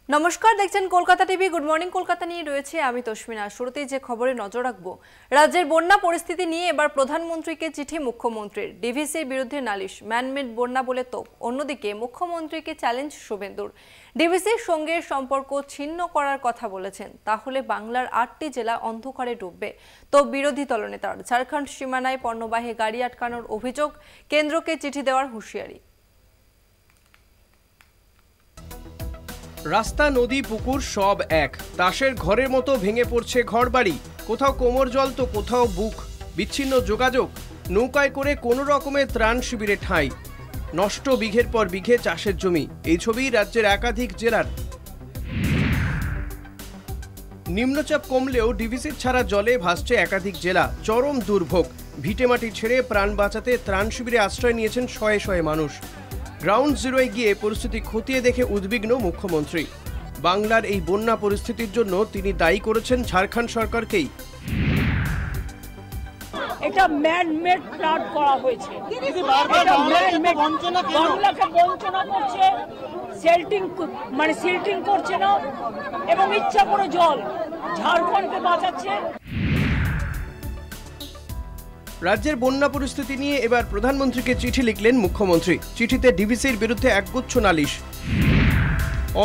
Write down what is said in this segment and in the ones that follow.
নমস্কার, দেখছেন Kolkata TV. Good morning Kolkata নিয়ে রয়েছে আমি তস্মিনা। শুরুতেই যে খবরে নজর রাখবো, রাজ্যের বন্যা পরিস্থিতি নিয়ে এবার প্রধানমন্ত্রীকে চিঠি মুখ্যমন্ত্রীর। ডিভিসির বিরুদ্ধে নালিশ, ম্যানমেড বন্যা বলে তোপ। অন্যদিকে মুখ্যমন্ত্রীকে চ্যালেঞ্জ শুভেন্দুর। ডিভিসির সঙ্গে সম্পর্ক ছিন্ন করার কথা বলেছেন, তাহলে বাংলার ৮টি জেলা অন্ধকারে ডুববে। তো বিরোধী দলনেতার ঝাড়খণ্ড সীমানায় পণ্যবাহী গাড়ি আটকানোর অভিযোগ, কেন্দ্রকে চিঠি দেওয়ার হুঁশিয়ারি। রাস্তা, নদী, পুকুর সব এক। তাসের ঘরের মতো ভেঙে পড়ছে ঘরবাড়ি। কোথাও কোমর জল তো কোথাও বুক। বিচ্ছিন্ন যোগাযোগ। নৌকায় করে কোনো রকমের ত্রাণ শিবিরে ঠাঁই। নষ্ট বিঘের পর বিঘে চাষের জমি। এই ছবি রাজ্যের একাধিক জেলার। নিম্নচাপ কমলেও ডিভিসির ছাড়া জলে ভাসছে একাধিক জেলা। চরম দুর্ভোগ। ভিটেমাটি ছেড়ে প্রাণ বাঁচাতে ত্রাণ শিবিরে আশ্রয় নিয়েছেন শয়ে শয়ে মানুষ। গ্রাউন্ড জিরোয় গিয়ে পরিস্থিতি খতিয়ে দেখে উদ্বিগ্ন মুখ্যমন্ত্রী। বাংলার এই বন্যা পরিস্থিতির জন্য তিনি দায়ী করেছেন ঝাড়খণ্ড সরকারকেই। এটা ম্যানমেড ফ্লাড করা হয়েছে, বাংলাকে বঞ্চনা করছে, সিল্টিং করছে না এবং ইচ্ছা করে জল ঝাড়খণ্ডকে বাঁচাচ্ছে। রাজ্যের বন্যা পরিস্থিতি নিয়ে এবার প্রধানমন্ত্রীকে চিঠি লিখলেন মুখ্যমন্ত্রী। চিঠিতে ডিভিসির বিরুদ্ধে একগুচ্ছ নালিশ।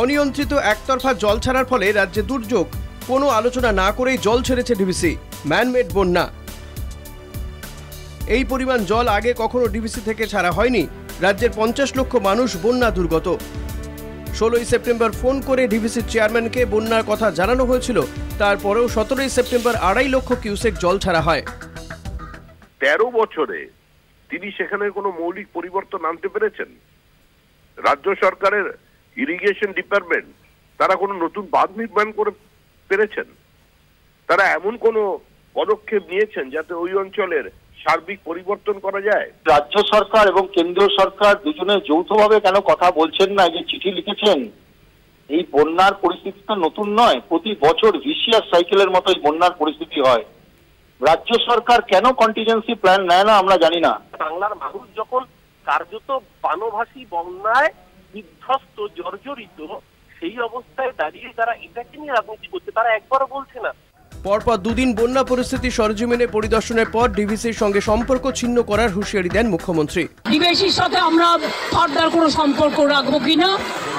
অনিয়ন্ত্রিত একতরফা জল ছাড়ার ফলে রাজ্যে দুর্যোগ। কোনো আলোচনা না করেই জল ছেড়েছে ডিভিসি। ম্যানমেড বন্যা। এই পরিমাণ জল আগে কখনো ডিভিসি থেকে ছাড়া হয়নি। রাজ্যের ৫০ লক্ষ মানুষ বন্যা দুর্গত। ১৬ই সেপ্টেম্বর ফোন করে ডিভিসির চেয়ারম্যানকে বন্যার কথা জানানো হয়েছিল। তারপরেও ১৭ই সেপ্টেম্বর ২.৫ লক্ষ কিউসেক জল ছাড়া হয়। ১৩ বছরে তিনি সেখানে কোনো মৌলিক পরিবর্তন আনতে পেরেছেন? রাজ্য সরকারের ইরিগেশন ডিপার্টমেন্ট তারা কোনো নতুন বাঁধ নির্মাণ করে পেরেছেন? তারা এমন কোনো পদক্ষেপ নিয়েছেন যাতে ওই অঞ্চলের সার্বিক পরিবর্তন করা যায়? রাজ্য সরকার এবং কেন্দ্রীয় সরকার দুজনে যৌথভাবে কেন কথা বলছেন না? যে চিঠি লিখেছেন, এই বন্যার পরিস্থিতি তো নতুন নয়। প্রতি বছর ভিসিয়াস সাইকেলের মতো এই বন্যার পরিস্থিতি হয়। রাজ্য সরকার কেন কন্টিজেন্সি প্ল্যান নেয় না আমরা জানি না। বাংলার মানুষ যখন কার্যত বানভাসী বন্যায় বিধ্বস্ত, জর্জরিত, সেই অবস্থায় দাঁড়িয়ে তারা এটাকে নিয়ে রাজনীতি করছে, তারা একবারও বলছে না। পরপর দুদিন বন্যা পরিস্থিতি সরজমিনে পরিদর্শনের পর ডিভিসির সঙ্গে সম্পর্ক ছিন্ন করার হুঁশিয়ারি দেন মুখ্যমন্ত্রী। ডিভিসির সাথে আমরা ফার্দার কোনো সম্পর্ক রাখবো কিনা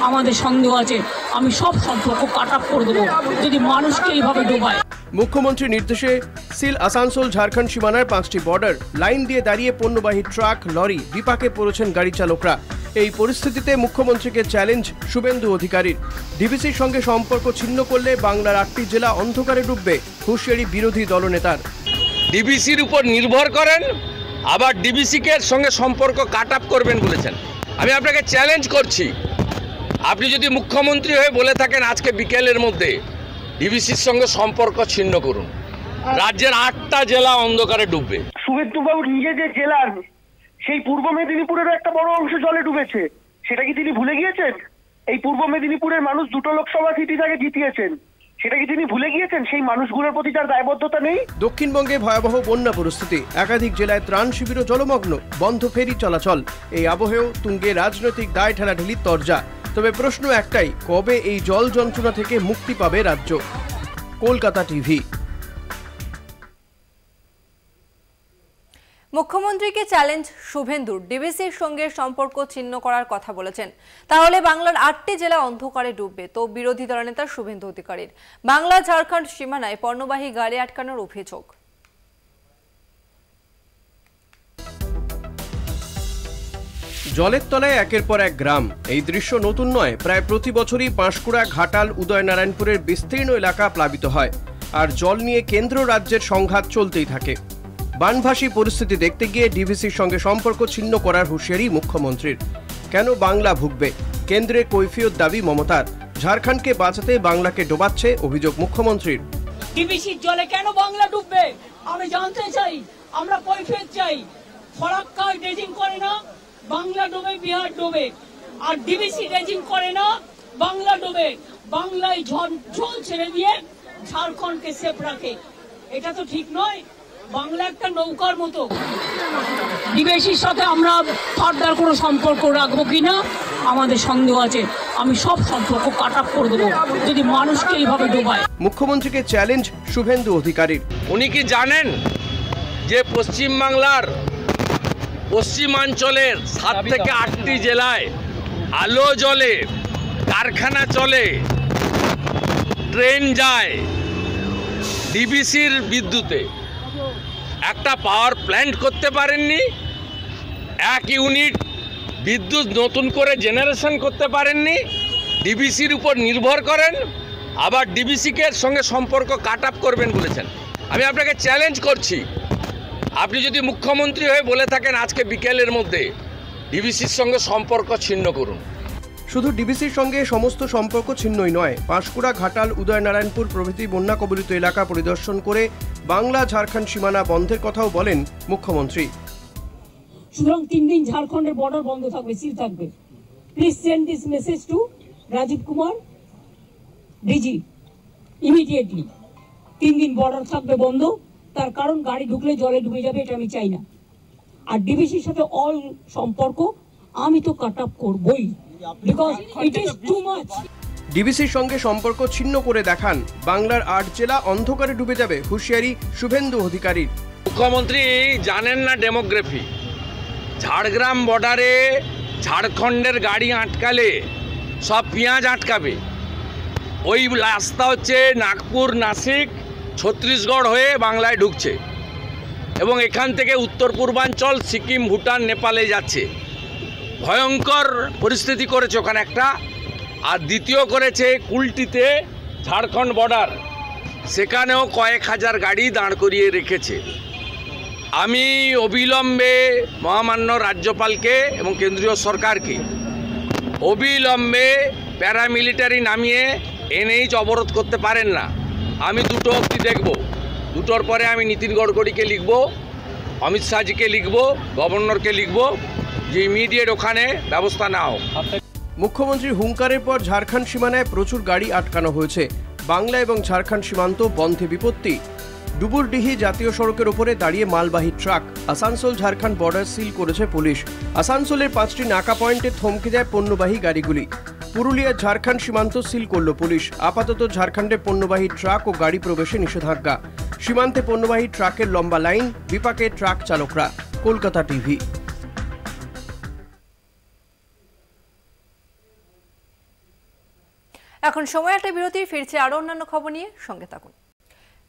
আমাদের সন্দেহ আছে। আমি সব সম্পর্ক কাট আপ করে দেবো যদি মানুষকে এইভাবে ডোবায়। মুখ্যমন্ত্রীর নির্দেশে সিল আসানসোল ঝাড়খণ্ড সীমানার 5টি বর্ডার লাইন দিয়ে দাঁড়িয়ে পণ্যবাহী ট্রাক, লরি, বিপাকে পড়েছেন গাড়ি চালকরা। এই পরিস্থিতিতে মুখ্যমন্ত্রীকে চ্যালেঞ্জ শুভেন্দু অধিকারীর। ডিভিসির সঙ্গে সম্পর্ক ছিন্ন করলে বাংলার 8টি জেলা অন্ধকারে ডুববে, হুঁশিয়ারি বিরোধী দলনেতার। ডিভিসির উপর নির্ভর করেন, আবার ডিভিসিকে সঙ্গে সম্পর্ক কাট আপ করবেন বলেছেন। আমি আপনাকে চ্যালেঞ্জ করছি, আপনি যদি মুখ্যমন্ত্রী হয়ে বলে থাকেন আজকে বিকেলের মধ্যে ডিভিসির সঙ্গে সম্পর্ক ছিন্ন করুন, রাজ্যের 8টা জেলা অন্ধকারে ডুববে। শুভেন্দুবাবু নিজেদের জেলার সেই পূর্ব মেদিনীপুরেরও একটা বড় অংশ জলে ডুবেছে, সেটা কি তিনি ভুলে গিয়েছেন? এই পূর্ব মেদিনীপুরের মানুষ 2টো লোকসভা সিটি থেকে জিতিয়েছেন, সেটা কি তিনি ভুলে গিয়েছেন? সেই মানুষগুলোর প্রতি তার দায়বদ্ধতা নেই? দক্ষিণবঙ্গে ভয়াবহ বন্যা পরিস্থিতি। একাধিক জেলায় ত্রাণ শিবিরও জলমগ্ন, বন্ধ ফেরি চলাচল। এই আবহেও তুঙ্গে রাজনৈতিক দায় ঠেলাঠেলির তরজা। তবে প্রশ্ন একটাই, কবে এই জল যন্ত্রণা থেকে মুক্তি পাবে রাজ্য? কলকাতা টিভি। মুখ্যমন্ত্রীকে চ্যালেঞ্জ শুভেন্দুর। ডিভিসির সঙ্গে সম্পর্ক ছিন্ন করার কথা বলেছেন, তাহলে বাংলার 8টি জেলা অন্ধকারে ডুববে। তো বিরোধী দলনেতা শুভেন্দু অধিকারীর। বাংলা ঝাড়খণ্ড সীমানায় পণ্যবাহী গাড়ি আটকানোর অভিযোগ। জলের তলায় একের পর এক গ্রাম। এই দৃশ্য নতুন নয়। প্রায় প্রতি বছরই পাঁশকুড়া, ঘাটাল, উদয়নারায়ণপুরের বিস্তীর্ণ এলাকা প্লাবিত হয়। আর জল নিয়ে কেন্দ্র রাজ্যের সংঘাত চলতেই থাকে। বানভাসী পরিস্থিতি দেখতে গিয়ে ডিভিসির সঙ্গে সম্পর্ক ছিন্ন করার হুঁশিয়ারি মুখ্যমন্ত্রীর। কেন বাংলা ভুগবে? কেন্দ্রে কৈফিয়ত দাবি মমতার। ঝাড়খণ্ডকে বাঁচাতে বাংলাকে ডোবাচ্ছে অভিযোগ মুখ্যমন্ত্রীর। ডিভিসির জলে কেন বাংলা ডুববে আমি জানতে চাই, আমরা কৈফিয়ত চাই। ফরাক্কা ড্রেজিং করে না, বাংলা ডোবে, বিহার ডোবে। আর ডিভিসি ড্রেজিং করে না, বাংলা ডোবে। বাংলায় জল ছেড়ে দিয়ে ঝাড়খণ্ডকে সেফ রাখে, এটা তো ঠিক নয়। বাংলা একটা নৌকার মতো। ডিভিসির সাথে আমরা ফার্দার কোনো সম্পর্ক রাখবো কিনা আমাদের সন্দেহ আছে। আমি সব সম্পর্ক কাট আপ করে দেবো যদি মানুষকে এইভাবে ডোবায়। মুখ্যমন্ত্রীকে চ্যালেঞ্জ শুভেন্দু অধিকারীর। উনি কি জানেন যে পশ্চিমবাংলার পশ্চিমাঞ্চলের 7 থেকে 8টি জেলায় আলো জ্বলে, কারখানা চলে, ট্রেন যায় ডিবিসির বিদ্যুতে? একটা পাওয়ার প্ল্যান্ট করতে পারেননি, 1 ইউনিট বিদ্যুৎ নতুন করে জেনারেশন করতে পারেননি, ডিবিসির উপর নির্ভর করেন, আবার ডিবিসিকে সঙ্গে সম্পর্ক কাট আপ করবেন বলেছেন। আমি আপনাকে চ্যালেঞ্জ করছি, আপনি যদি মুখ্যমন্ত্রী হয়ে বলে থাকেন আজকে বিকেলের মধ্যে ডিবিসির সঙ্গে সম্পর্ক ছিন্ন করুন। শুধু ডিবিসির সঙ্গে সমস্ত সম্পর্ক ছিন্নই নয়, পাঁশকুড়া, ঘাটাল, উদয়নারায়ণপুর প্রভৃতি বন্যা কবলিত এলাকা পরিদর্শন করে বাংলা ঝাড়খণ্ড সীমানা বন্ধের কথাও বলেন মুখ্যমন্ত্রী। সুতরাং 3 দিন ঝাড়খণ্ডের বর্ডার বন্ধ থাকবে, সিল থাকবে। Please send this message to Rajeev Kumar DG immediately. 3 দিন বর্ডার থাকবে বন্ধ, তার কারণ গাড়ি ঢুকলে জলে ডুবে যাবে, এটা আমি চাই না। আর ডিবিসির সাথে অল সম্পর্ক আমি তো কাট আপ করবই, because it is too much. ডিবিসির সঙ্গে সম্পর্ক ছিন্ন করে দেখান, বাংলার 8 জেলা অন্ধকারে ডুবে যাবে, হুঁশিয়ারি শুভেন্দু অধিকারীর। মুখ্যমন্ত্রী জানেন না ডেমোগ্রাফি। ঝাড়গ্রাম বর্ডারে ঝাড়খণ্ডের গাড়ি আটকালে সব পেঁয়াজ আটকাবে। ওই রাস্তা হচ্ছে নাগপুর, নাসিক, ছত্তিশগড় হয়ে বাংলায় ঢুকছে এবং এখান থেকে উত্তর পূর্বাঞ্চল, সিকিম, ভুটান, নেপালে যাচ্ছে। ভয়ঙ্কর পরিস্থিতি করেছে ওখানে একটা। আর দ্বিতীয় করেছে কুলটিতে ঝাড়খণ্ড বর্ডার, সেখানেও কয়েক হাজার গাড়ি দাঁড় করিয়ে রেখেছে। আমি অবিলম্বে মহামান্য রাজ্যপালকে এবং কেন্দ্রীয় সরকারকে অবিলম্বে প্যারামিলিটারি নামিয়ে এনএইচ অবরোধ করতে পারেন না। আমি 2টো অবধি দেখব, 2টোর পরে আমি নীতিন গডকরিকে লিখব, অমিত শাহজিকে লিখব, গভর্নরকে লিখব যে ইমিডিয়েট ওখানে ব্যবস্থা নাও। মুখ্যমন্ত্রীর হুঙ্কারের পর ঝাড়খণ্ড সীমানায় প্রচুর গাড়ি আটকানো হয়েছে। বাংলা এবং ঝাড়খণ্ড সীমান্ত বন্ধে বিপত্তি। ডুবুরডিহি জাতীয় সড়কের উপরে দাঁড়িয়ে মালবাহী truck. Asansol Jharkhand border seal করেছে পুলিশ। আসানসোলের 5টি নাকা পয়েন্টে থমকে যায় পণ্যবাহী গাড়িগুলি। পুরুলিয়া ঝাড়খণ্ড সীমান্ত সিল করল পুলিশ। আপাতত ঝাড়খণ্ডে পণ্যবাহী ট্রাক ও গাড়ি প্রবেশে নিষেধাজ্ঞা। সীমান্তে পণ্যবাহী ট্রাকের লম্বা লাইন, বিপাকে ট্রাক চালকরা। কলকাতা টিভি। এখন সময় একটা বিরতি, ফিরছে আরো অন্যান্য খবর নিয়ে, সঙ্গে থাকুন।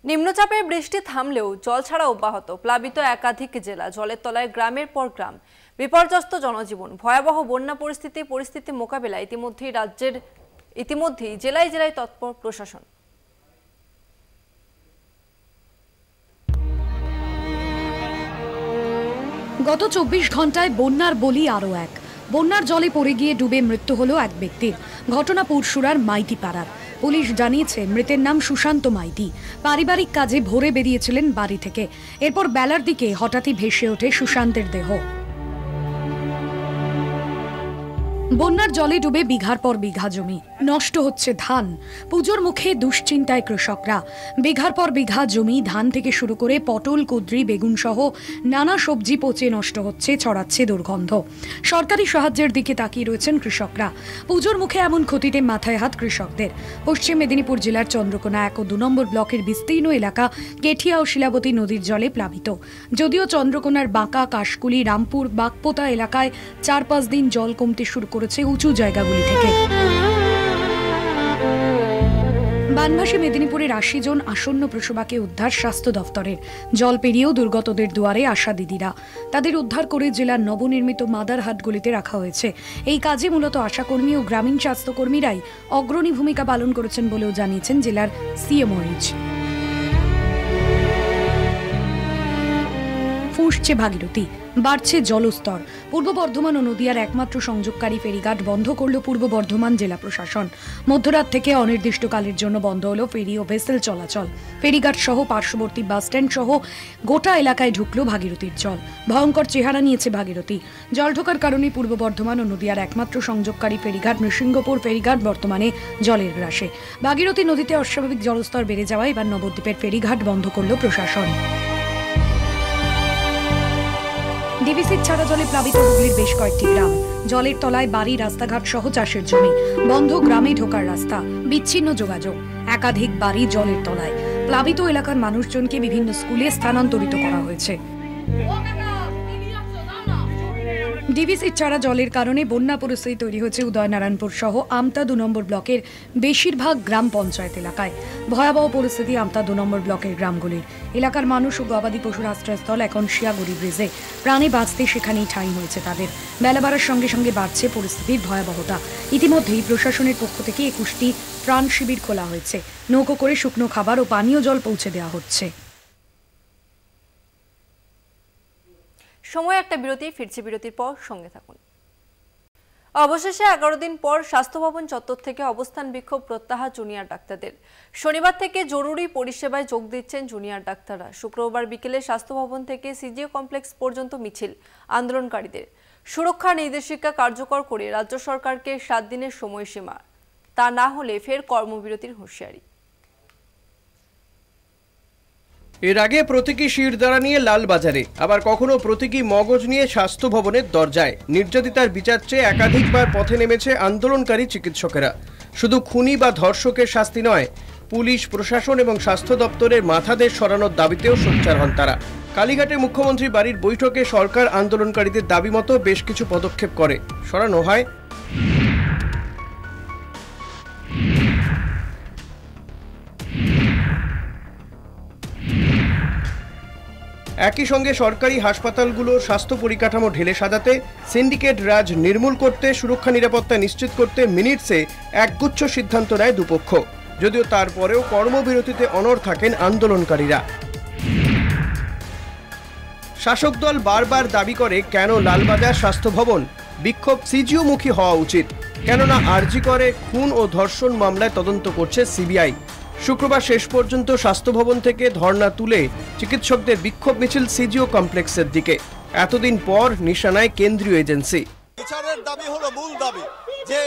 নিম্নচাপের বৃষ্টি থামলেও জল ছাড়া অব্যাহত, প্লাবিত একাধিক জেলা, জলের তলায় গ্রামের পর গ্রাম, বিপর্যস্ত জনজীবন। ভয়াবহ বন্যা পরিস্থিতি মোকাবেলায় ইতিমধ্যেই জেলায় জেলায় তৎপর প্রশাসন। গত 24 ঘন্টায় বন্যার বলি আরও এক। বন্যার জলে পড়ে গিয়ে ডুবে মৃত্যু হলো এক ব্যক্তির। ঘটনা পুরসুরার মাইতি পাড়ার। পুলিশ জানিয়েছে মৃতের নাম সুশান্ত মাইতি। পারিবারিক কাজে ভোরে বেরিয়েছিলেন বাড়ি থেকে। এরপর বেলার দিকে হঠাৎই ভেসে ওঠে সুশান্তের দেহ। বন্যার জলে ডুবে বিঘার পর বিঘা জমি, নষ্ট হচ্ছে ধান। পুজোর মুখে দুশ্চিন্তায় কৃষকরা। বিঘার পর বিঘা জমি, ধান থেকে শুরু করে পটল, কুদ্রি, বেগুন সহ নানা সবজি পচে নষ্ট হচ্ছে, ছড়াচ্ছে দুর্গন্ধ। সরকারি সাহায্যের দিকে তাকিয়ে রয়েছেন কৃষকরা। পুজোর মুখে এমন ক্ষতিতে মাথায় হাত কৃষকদের। পশ্চিম মেদিনীপুর জেলার চন্দ্রকোনা 1 ও 2 নম্বর ব্লকের বিস্তীর্ণ এলাকা কেঠিয়া ও শিলাবতী নদীর জলে প্লাবিত। যদিও চন্দ্রকোনার বাঁকা, কাশকুলি, রামপুর, বাগপোতা এলাকায় 4-5 দিন জল কমতে শুরু করেছে উঁচু জায়গাগুলি থেকে। বানভাসী মেদিনীপুরের 80 জন আসন্ন প্রসবাকে উদ্ধার স্বাস্থ্য দফতরের। জল পেরিয়েও দুর্গতদের দুয়ারে আশা দিদিরা। তাদের উদ্ধার করে জেলার নবনির্মিত মাদারহাটগুলিতে রাখা হয়েছে। এই কাজে মূলত আশাকর্মী ও গ্রামীণ স্বাস্থ্যকর্মীরাই অগ্রণী ভূমিকা পালন করেছেন বলেও জানিয়েছেন জেলার সিএমওএইচ। ফুঁসছে ভাগীরথী, বাড়ছে জলস্তর। পূর্ব বর্ধমান ও নদিয়ার একমাত্র সংযোগকারী ফেরিঘাট বন্ধ করল পূর্ব বর্ধমান জেলা প্রশাসন। মধ্যরাত থেকে অনির্দিষ্টকালের জন্য বন্ধ হলো ফেরি ও ভেসেল চলাচল। ফেরিঘাট সহ পার্শ্ববর্তী বাসস্ট্যান্ড সহ গোটা এলাকায় ঢুকলো ভাগীরথীর জল। ভয়ঙ্কর চেহারা নিয়েছে ভাগীরথী। জল ঢোকার কারণে পূর্ব বর্ধমান ও নদিয়ার একমাত্র সংযোগকারী ফেরিঘাট নৃসিংহপুর ফেরিঘাট বর্তমানে জলের গ্রাসে। ভাগীরথী নদীতে অস্বাভাবিক জলস্তর বেড়ে যাওয়ায় এবার নবদ্বীপের ফেরিঘাট বন্ধ করল প্রশাসন। ডিভিসির ছাড়া জলে প্লাবিত হুগলির বেশ কয়েকটি গ্রাম। জলের তলায় বাড়ি, রাস্তাঘাট সহ চাষের জমি, বন্ধ গ্রামে ঢোকার রাস্তা, বিচ্ছিন্ন যোগাযোগ, একাধিক বাড়ি জলের তলায়। প্লাবিত এলাকার মানুষজনকে বিভিন্ন স্কুলে স্থানান্তরিত করা হয়েছে। ডিভিসির ছাড়া জলের কারণে বন্যা পরিস্থিতি তৈরি হয়েছে উদয়নারায়ণপুর সহ আমতা 2 নম্বর ব্লকের বেশিরভাগ গ্রাম পঞ্চায়েত এলাকায়। ভয়াবহ পরিস্থিতি আমতা 2 নম্বর ব্লকের গ্রামগুলির। এলাকার মানুষ ও গবাদি পশুর আশ্রয়স্থল এখন শিয়াগুড়ি ব্রিজে। প্রাণে বাঁচতে সেখানেই ঠাঁই হয়েছে তাদের। বেলা বাড়ার সঙ্গে সঙ্গে বাড়ছে পরিস্থিতির ভয়াবহতা। ইতিমধ্যেই প্রশাসনের পক্ষ থেকে 21টি ত্রাণ শিবির খোলা হয়েছে। নৌকো করে শুকনো খাবার ও পানীয় জল পৌঁছে দেওয়া হচ্ছে। সময় একটা বিরতি, ফিরছে বিরতির পর সঙ্গে থাকুন। অবশেষে 11 দিন পর স্বাস্থ্য ভবন চত্বর থেকে অবস্থান বিক্ষোভ প্রত্যাহার জুনিয়র ডাক্তারদের। শনিবার থেকে জরুরি পরিষেবায় যোগ দিচ্ছেন জুনিয়র ডাক্তাররা। শুক্রবার বিকেলে স্বাস্থ্য ভবন থেকে সিজিও কমপ্লেক্স পর্যন্ত মিছিল আন্দোলনকারীদের। সুরক্ষা নির্দেশিকা কার্যকর করে রাজ্য সরকারকে 7 দিনের সময়সীমা, তা না হলে ফের কর্মবিরতির হুঁশিয়ারি। এর আগে প্রতীকী শিরদাঁড়া নিয়ে লালবাজারে, আবার কখনো প্রতীকী মগজ নিয়ে স্বাস্থ্য ভবনের দরজায় নির্যাতিতার বিচার চেয়ে একাধিকবার পথে নেমেছে আন্দোলনকারী চিকিৎসকেরা। শুধু খুনি বা ধর্ষকের শাস্তি নয়, পুলিশ প্রশাসন এবং স্বাস্থ্য দপ্তরের মাথাদের সরানোর দাবিতেও সোচ্চার হন তারা। কালীঘাটে মুখ্যমন্ত্রী বাড়ির বৈঠকে সরকার আন্দোলনকারীদের দাবি মতো বেশ কিছু পদক্ষেপ করে। সরানো হয় একই সঙ্গে সরকারি হাসপাতালগুলোর স্বাস্থ্য পরিকাঠামো ঢেলে সাজাতে, সিন্ডিকেট রাজ নির্মূল করতে, সুরক্ষা নিরাপত্তা নিশ্চিত করতে মিনিটসে একগুচ্ছ সিদ্ধান্ত নেয় দুপক্ষ। যদিও তারপরেও কর্মবিরতিতে অনড় থাকেন আন্দোলনকারীরা। শাসক দল বারবার দাবি করে, কেন লালবাজার স্বাস্থ্য ভবন বিক্ষোভ সিজিওমুখী হওয়া উচিত, কেননা আরজি করে খুন ও ধর্ষণ মামলায় তদন্ত করছে সিবিআই। শুক্রবার শেষ পর্যন্ত স্বাস্থ্য ভবন থেকে ধর্ণা তুলে চিকিৎসকদের বিক্ষোভ মিছিল সিজিও কমপ্লেক্সের দিকে। এতদিন পর নিশানায় কেন্দ্রীয় এজেন্সি। বিচারের দাবি হলো মূল দাবি, যে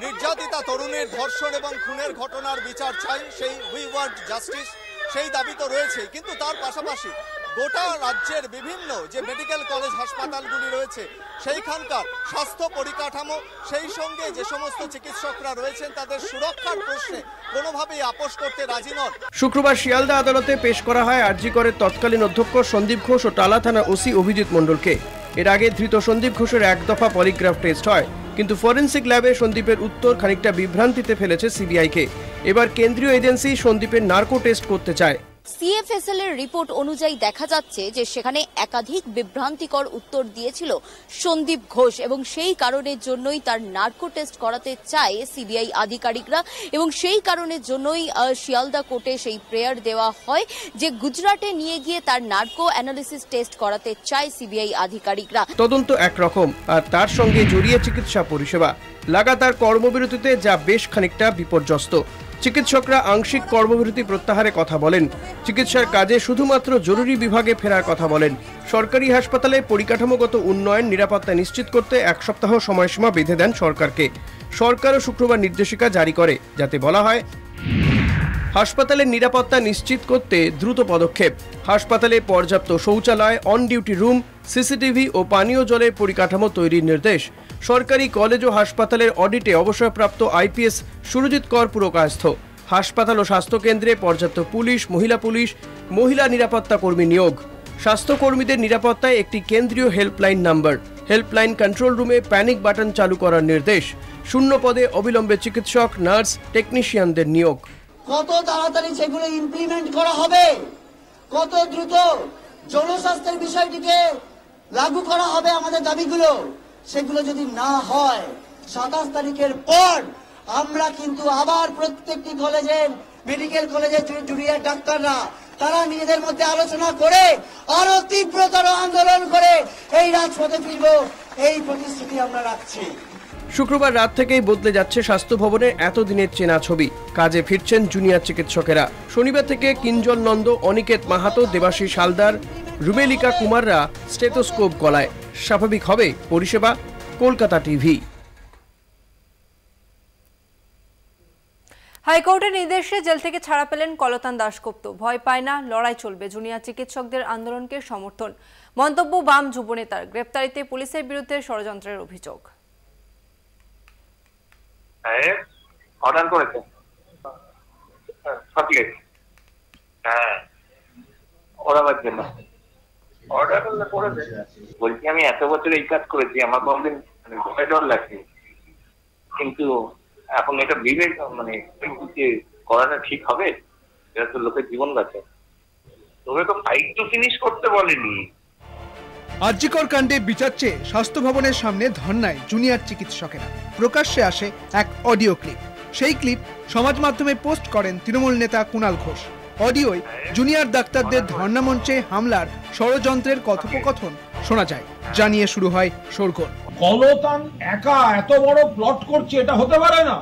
নির্যাতিতা তরুণীর ধর্ষণ এবং খুনের ঘটনার বিচার চাই, সেই উই ওয়ান্ট জাস্টিস, সেই দাবি তো রয়েছে। কিন্তু তার পাশাপাশি গোটা রাজ্যের বিভিন্ন যে মেডিকেল কলেজ হাসপাতালগুলি রয়েছে, সেইখানকার স্বাস্থ্য পরিকাঠামো, সেই সঙ্গে যে সমস্ত চিকিৎসকরা রয়েছেন তাদের সুরক্ষার প্রশ্নে কোনোভাবেই আপোষ করতে রাজি নন। শুক্রবার শিয়ালদা আদালতে পেশ করা হয় আরজি করের তৎকালীন অধ্যক্ষ সন্দীপ ঘোষ ও টালা থানা ওসি অভিজিৎ মণ্ডলকে। এর আগে ধৃত সন্দীপ ঘোষের 1 দফা পলিগ্রাফ টেস্ট হয়, কিন্তু ফরেন্সিক ল্যাবে সন্দীপের উত্তর খানিকটা বিভ্রান্তিতে ফেলেছে সিবিআইকে। এবার কেন্দ্রীয় এজেন্সি সন্দীপের নার্কো টেস্ট করতে চায়। সিএফএসএল এর রিপোর্ট অনুযায়ী দেখা যাচ্ছে যে সেখানে একাধিক বিভ্রান্তিকর উত্তর দিয়েছিল সন্দীপ ঘোষ এবং সেই কারণের জন্যই তার নার্কো টেস্ট করাতে চায় সিবিআই আধিকারিকরা, এবং সেই কারণের জন্যই শিয়ালদা কোর্টে সেই প্রেয়ার দেওয়া হয় যে গুজরাটে নিয়ে গিয়ে তার নার্কো অ্যানালিসিস টেস্ট করাতে চায় সিবিআই আধিকারিকরা। তদন্ত একরকম, আর তার সঙ্গে জড়িয়ে চিকিৎসা পরিষেবা। লাগাতার কর্মবিরতিতে যা বেশ খানিকটা বিপর্যস্ত। চিকিৎসকরা আংশিক কর্মবিরতি প্রত্যাহারের কথা বলেন, চিকিৎসার কাজে শুধুমাত্র জরুরি বিভাগে ফেরার কথা বলেন। সরকারি হাসপাতালে পরিকাঠামোগত উন্নয়ন, নিরাপত্তা নিশ্চিত করতে 1 সপ্তাহ সময়সীমা বেঁধে দেন সরকারকে। সরকারও শুক্রবার নির্দেশিকা জারি করে, যাতে বলা হয় হাসপাতালের নিরাপত্তা নিশ্চিত করতে দ্রুত পদক্ষেপ। হাসপাতালে পর্যাপ্ত শৌচালয়, অন ডিউটি রুম, সিসিটিভি ও পানীয় জলের পরিকাঠামো তৈরির নির্দেশ। সরকারি কলেজ ও হাসপাতালের অডিটে অবসরপ্রাপ্ত আইপিএস সুরজিৎ কর পুরকায়স্থ। হাসপাতাল ও স্বাস্থ্যকেন্দ্রে পর্যাপ্ত পুলিশ, মহিলা নিরাপত্তা কর্মী নিয়োগ। স্বাস্থ্যকর্মীদের নিরাপত্তায় একটি কেন্দ্রীয় হেল্পলাইন নাম্বার, হেল্পলাইন কন্ট্রোল রুমে প্যানিক বাটন চালু করার নির্দেশ। শূন্য পদে অবিলম্বে চিকিৎসক, নার্স, টেকনিশিয়ানদের নিয়োগ। কত তাড়াতাড়ি সেগুলো ইমপ্লিমেন্ট করা হবে, কত দ্রুত জনস্বাস্থ্যের বিষয়টিকে লাগু করা হবে, আমাদের দাবিগুলো সেগুলো যদি না হয় 27 তারিখের পর আমরা কিন্তু আবার প্রত্যেকটি কলেজের, মেডিকেল কলেজের জুনিয়র ডাক্তাররা তারা নিজেদের মধ্যে আলোচনা করে আরো তীব্রতর আন্দোলন করে এই রাজপথে ফিরব, এই প্রতিশ্রুতি আমরা রাখছি। শুক্রবার রাত থেকেই বদলে যাচ্ছে স্বাস্থ্য ভবনের এতদিনের চেনা ছবি। কাজে ফিরছেন জুনিয়র চিকিৎসকেরা। শনিবার থেকে কিঞ্জল নন্দ, অনিকেত মাহাতো, দেবাশিস হালদার, রুবেলিকা কুমাররা স্টেথোস্কোপ গলায়। স্বাভাবিক হবে পরিষেবা। কলকাতা টিভি। হাইকোর্টের নির্দেশে জেল থেকে ছাড়া পেলেন কলতান দাশগুপ্ত। ভয় পায় না, লড়াই চলবে, জুনিয়র চিকিৎসকদের আন্দোলনকে সমর্থন। মন্তব্য বাম যুবনেতার। গ্রেপ্তারিতে পুলিশের বিরুদ্ধে ষড়যন্ত্রের অভিযোগ। অর্ডার করেছে চকলেট, হ্যাঁ ওরা বাদ জন্য অর্ডার করলে করেছে। বলছি আমি এত বছর এই কাজ করেছি, আমার কোনদিন ভয় ডর লাগছে, কিন্তু এখন এটা বিবেক করাটা ঠিক হবে? এটা তো লোকের জীবন বাঁচে, তোকে তো ফাইট টু ফিনিশ করতে বলেনি। আরজিকর কাণ্ডে বিচার চেয়ে স্বাস্থ্য ভবনের সামনে ধর্নায় জুনিয়র চিকিৎসকেরা। প্রকাশ্যে আসে এক অডিও ক্লিপ। সেই ক্লিপ সমাজ মাধ্যমে পোস্ট করেন তৃণমূল নেতা কুণাল ঘোষ। অডিওয় জুনিয়র ডাক্তারদের ধর্ণা মঞ্চে হামলার ষড়যন্ত্রের কথোপকথন শোনা যায়, জানিয়ে শুরু হয় শোরগোল। কলতান একা এত বড় প্লট করছে, এটা হতে পারে না।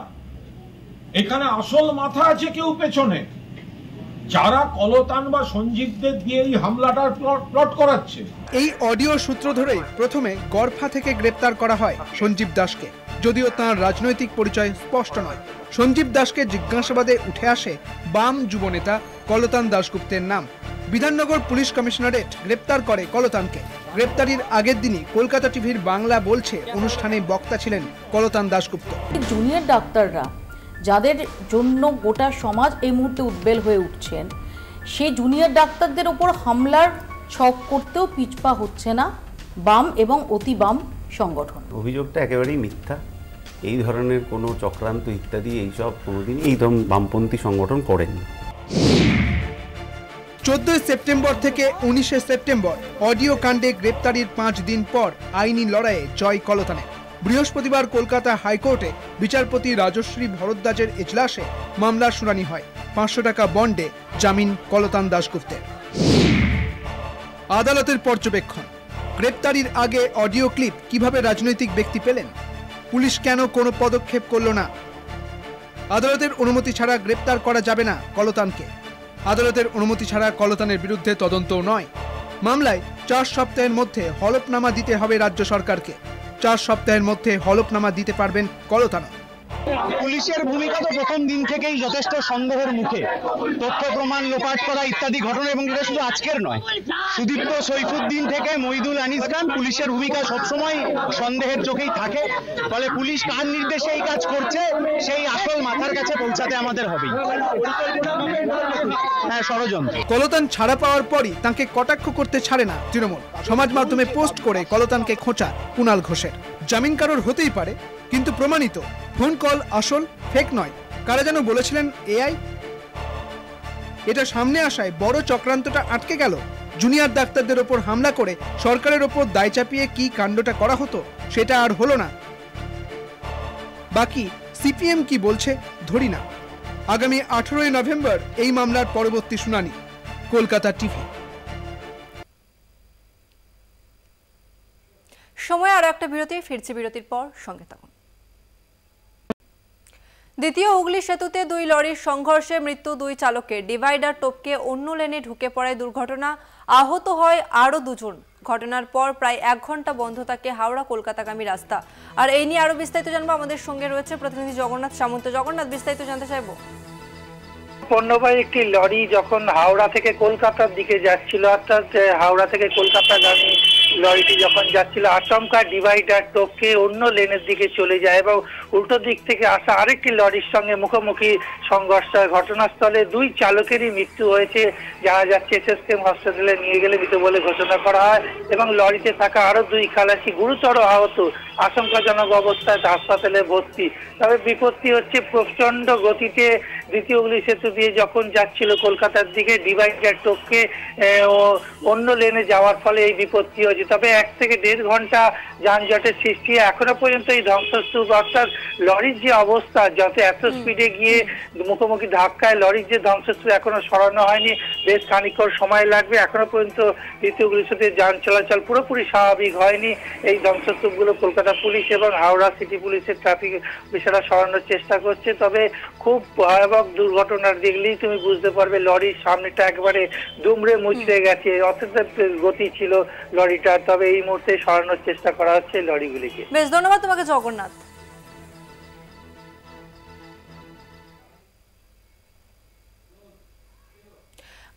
এখানে আসল মাথা আছে কেউ পেছনে, যারা কলতান বা সঞ্জীবদের দিয়ে এই হামলাটার প্লট করাচ্ছে। এই অডিও সূত্র ধরেই প্রথমে গড়ফা থেকে গ্রেপ্তার করা হয় সঞ্জীব দাসকে, যদিও তাঁর রাজনৈতিক পরিচয় স্পষ্ট নয়। সঞ্জীব দাসকে জিজ্ঞাসাবাদে উঠে আসে বাম যুবনেতা কলতান দাশগুপ্তের নাম। বিধাননগর পুলিশ কমিশনারেট গ্রেপ্তার করে কলতানকে। গ্রেপ্তারির আগের দিনই কলকাতা টিভির বাংলা বলছে অনুষ্ঠানে বক্তা ছিলেন কলতান দাশগুপ্ত। জুনিয়র ডাক্তাররা যাদের জন্য গোটা সমাজ এই মুহূর্তে উদ্বেল হয়ে উঠছেন, সেই জুনিয়র ডাক্তারদের ওপর হামলার ছক করতেও পিছপা হচ্ছে না বাম এবং অতি বাম সংগঠন। অভিযোগটা একেবারেই মিথ্যা। এই ধরনের কোনো চক্রান্ত ইত্যাদি এইসব কোনোদিন এই বামপন্থী সংগঠন করেনি। 14 সেপ্টেম্বর থেকে 19 সেপ্টেম্বর অডিও কাণ্ডে গ্রেপ্তারির 5 দিন পর আইনি লড়াইয়ে জয় কলতানে। বৃহস্পতিবার কলকাতা হাইকোর্টে বিচারপতি রাজশ্রী ভরদ্বাজের এজলাসে মামলার শুনানি হয়। 500 টাকা বন্ডে জামিন কলতান দাশগুপ্তের। আদালতের পর্যবেক্ষণ। গ্রেপ্তারির আগে অডিও ক্লিপ কিভাবে রাজনৈতিক ব্যক্তি পেলেন? পুলিশ কেন কোনো পদক্ষেপ করল না? আদালতের অনুমতি ছাড়া গ্রেপ্তার করা যাবে না কলতানকে। আদালতের অনুমতি ছাড়া কলতানের বিরুদ্ধে তদন্তও নয়। মামলায় 4 সপ্তাহের মধ্যে হলফনামা দিতে হবে রাজ্য সরকারকে। 4 সপ্তাহের মধ্যে হলফনামা দিতে পারবেন কলতান। পুলিশের ভূমিকা তো প্রথম দিন থেকেই যথেষ্ট সন্দেহের মুখে। তথ্য প্রমাণ লোপাট করা ইত্যাদি ঘটনা, এবং এটা শুধু আজকের নয়, সুদীপ্ত সৈফুদ্দিন থেকে মহিদুল আনিস খান, পুলিশের ভূমিকা সবসময় সন্দেহের চোখেই থাকে। ফলে পুলিশ কার নির্দেশে এই কাজ করছে সেই আসল মাথার কাছে পৌঁছাতে আমাদের হবে। হ্যাঁ, ষড়যন্ত্র। কলতান ছাড়া পাওয়ার পরই তাকে কটাক্ষ করতে ছাড়ে না তৃণমূল। সমাজ মাধ্যমে পোস্ট করে কলতানকে খোঁচা কুণাল ঘোষের। জামিন কারোর হতেই পারে, কিন্তু প্রমাণিত ফোন কল আসল, ফেক নয়। কারা যেন বলেছিলেন এআই। এটা সামনে আসায় বড় চক্রান্তটা আটকে গেল। জুনিয়র ডাক্তারদের ওপর হামলা করে সরকারের ওপর দায় চাপিয়ে কি কাণ্ডটা করা হতো সেটা আর হলো না। বাকি সিপিএম কি বলছে ধরি না। আগামী 18 নভেম্বর এই মামলার পরবর্তী শুনানি। কলকাতা টিভি। সময় আরো একটা বিরতি, ফিরছি বিরতির পর, সঙ্গে থাকুন। দ্বিতীয় হুগলি সেতুতে 2 লরির সংঘর্ষে মৃত্যু 2 চালকের। ডিভাইডার টপকে অন্য লেনে ঢুকে পড়ায় দুর্ঘটনা, আহত হয় আরও 2 জন। ঘটনার পর প্রায় 1 ঘন্টা বন্ধ থাকে হাওড়া কলকাতাগামী রাস্তা। আর এই নিয়ে আরো বিস্তারিত জানবো, আমাদের সঙ্গে রয়েছে প্রতিনিধি জগন্নাথ সামন্ত। জগন্নাথ, বিস্তারিত জানতে চাইবো। পণ্যবাহী একটি লরি যখন হাওড়া থেকে কলকাতার দিকে যাচ্ছিল, অর্থাৎ হাওড়া থেকে কলকাতাগামী লরিটি যখন যাচ্ছিল, আচমকা ডিভাইডার টপকে অন্য লেনের দিকে চলে যায় এবং উল্টো দিক থেকে আসা আরেকটি লরির সঙ্গে মুখোমুখি সংঘর্ষ হয়। ঘটনাস্থলে 2 চালকেরই মৃত্যু হয়েছে। জানা যাচ্ছে এসএসকেএম হসপিটালে নিয়ে গেলে মৃত বলে ঘোষণা করা হয় এবং লরিতে থাকা আরো 2 খালাসি গুরুতর আহত, আশঙ্কাজনক অবস্থায় হাসপাতালে ভর্তি। তবে বিপত্তি হচ্ছে প্রচন্ড গতিতে দ্বিতীয় হুগলি সেতু দিয়ে যখন যাচ্ছিল কলকাতার দিকে, ডিভাইডার টপকে অন্য লেনে যাওয়ার ফলে এই বিপত্তি হয়েছে। তবে 1 থেকে 1.5 ঘন্টা যানজটের সৃষ্টি। এখনো পর্যন্ত এই ধ্বংসস্তূপ, অর্থাৎ লরির যে অবস্থা, যত এত স্পিডে গিয়ে মুখোমুখি ধাক্কায় লরির যে ধ্বংসস্তূপ এখনো সরানো হয়নি। বেশ খানিকক্ষণ সময় লাগবে। এখনো পর্যন্ত দ্বিতীয় হুগলি সেতুতে যান চলাচল পুরোপুরি স্বাভাবিক হয়নি। এই ধ্বংসস্তূপগুলো কলকাতা পুলিশ এবং হাওড়া সিটি পুলিশের ট্রাফিক অফিসাররা সরানোর চেষ্টা করছে। তবে খুব ভয়াবহ দুর্ঘটনার দেখলেই তুমি বুঝতে পারবে, লরির সামনেটা একবারে দুমড়ে মুচড়ে গেছে, অত্যন্ত গতি ছিল লরিটা। তবে এই মুহূর্তে সরানোর চেষ্টা করা হচ্ছে লরিগুলিকে। বেশ, ধন্যবাদ তোমাকে জগন্নাথ।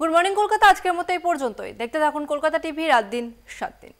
গুড মর্নিং কলকাতা আজকের মতো এই পর্যন্তই। দেখতে থাকুন কলকাতা টিভি, রাত দিন 7 দিন।